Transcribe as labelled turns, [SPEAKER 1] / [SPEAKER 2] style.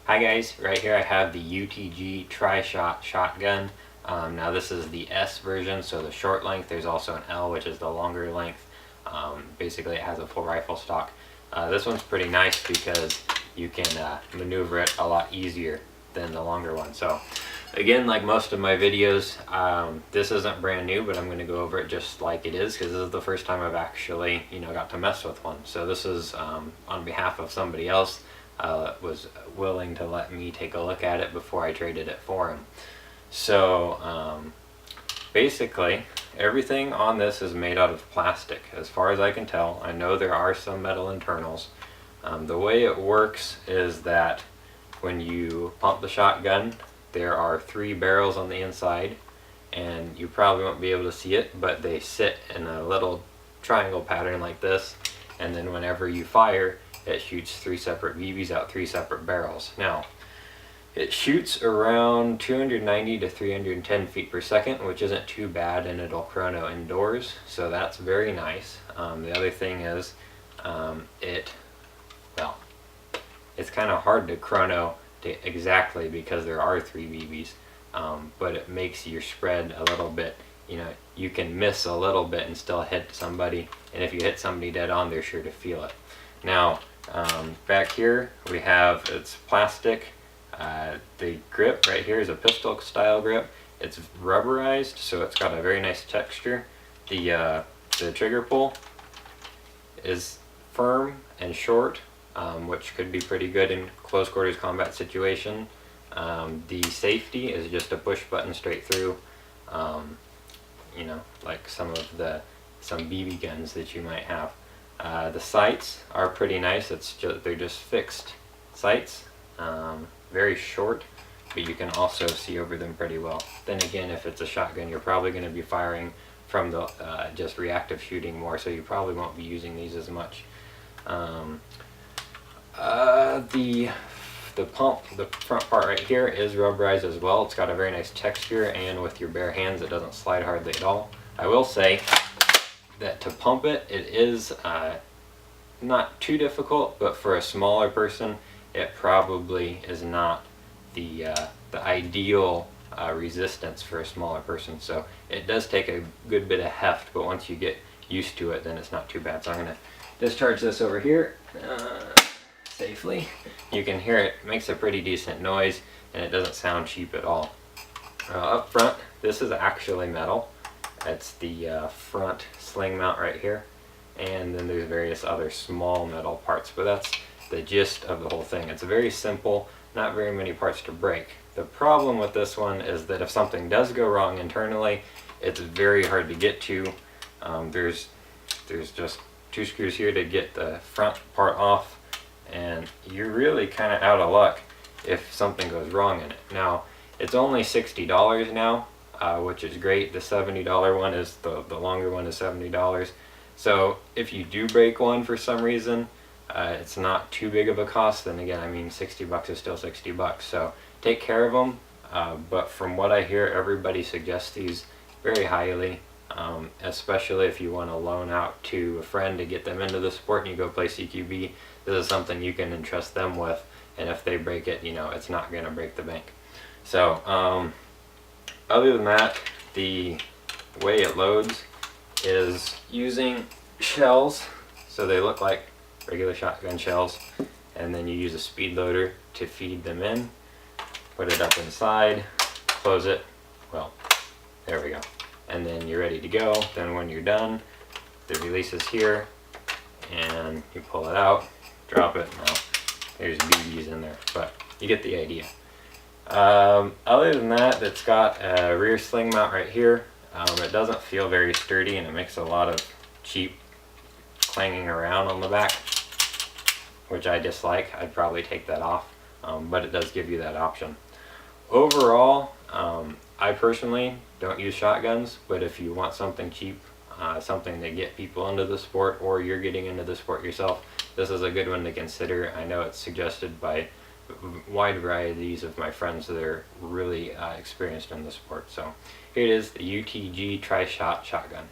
[SPEAKER 1] Hi guys, right here I have the UTG Tri-Shot shotgun. Now this is the S version, so the short length. There's also an L, which is the longer length. Basically it has a full rifle stock. This one's pretty nice because you can maneuver it a lot easier than the longer one. So again, like most of my videos, this isn't brand new, but I'm going to go over it just like it is because this is the first time I've actually got to mess with one. So this is on behalf of somebody else. Was willing to let me take a look at it before I traded it for him. So basically everything on this is made out of plastic as far as I can tell. I know there are some metal internals. The way it works is that when you pump the shotgun, there are 3 barrels on the inside, and you probably won't be able to see it, but they sit in a little triangle pattern like this, and then whenever you fire, it shoots 3 separate BBs out 3 separate barrels. Now, it shoots around 290 to 310 feet per second, which isn't too bad, and it'll chrono indoors, so that's very nice. The other thing is, it's kind of hard to chrono exactly because there are 3 BBs, but it makes your spread a little bit, you can miss a little bit and still hit somebody, and if you hit somebody dead on, they're sure to feel it. Now, back here we have, it's plastic. The grip right here is a pistol style grip. It's rubberized, so it's got a very nice texture. The trigger pull is firm and short, which could be pretty good in close quarters combat situation. The safety is just a push button straight through, like some BB guns that you might have. The sights are pretty nice. They're just fixed sights, very short, but you can also see over them pretty well. Then again, if it's a shotgun, you're probably going to be firing from the just reactive shooting more, so you probably won't be using these as much. The pump, the front part right here, is rubberized as well. It's got a very nice texture, and with your bare hands it doesn't slide hardly at all. I will say that to pump it, it is not too difficult, but for a smaller person it probably is not the ideal resistance for a smaller person. So it does take a good bit of heft, but once you get used to it, then it's not too bad. So I'm going to discharge this over here safely. You can hear it makes a pretty decent noise, and it doesn't sound cheap at all. Up front, this is actually metal. It's the front sling mount right here, and then there's various other small metal parts, but that's the gist of the whole thing. It's very simple, not very many parts to break. The problem with this one is that if something does go wrong internally, it's very hard to get to. There's just 2 screws here to get the front part off, and you're really kind of out of luck if something goes wrong in it. Now, it's only $60 now, which is great. The $70 one is, the longer one is $70. So if you do break one for some reason, it's not too big of a cost. Then again, I mean, 60 bucks is still 60 bucks. So take care of them. But from what I hear, everybody suggests these very highly, especially if you want to loan out to a friend to get them into the sport and you go play CQB. This is something you can entrust them with, and if they break it, it's not going to break the bank. So other than that, the way it loads is using shells, so they look like regular shotgun shells, and then you use a speed loader to feed them in, put it up inside, close it, well, there we go, and then you're ready to go. Then when you're done, the release is here, and you pull it out, drop it. Now there's BBs in there, but you get the idea. Other than that, it's got a rear sling mount right here. It doesn't feel very sturdy, and it makes a lot of cheap clanging around on the back, which I dislike. I'd probably take that off, but it does give you that option. Overall, I personally don't use shotguns, but if you want something cheap, something to get people into the sport, or you're getting into the sport yourself, this is a good one to consider. I know it's suggested by wide varieties of my friends that are really experienced in the sport. So here it is, the UTG Tri-Shot shotgun.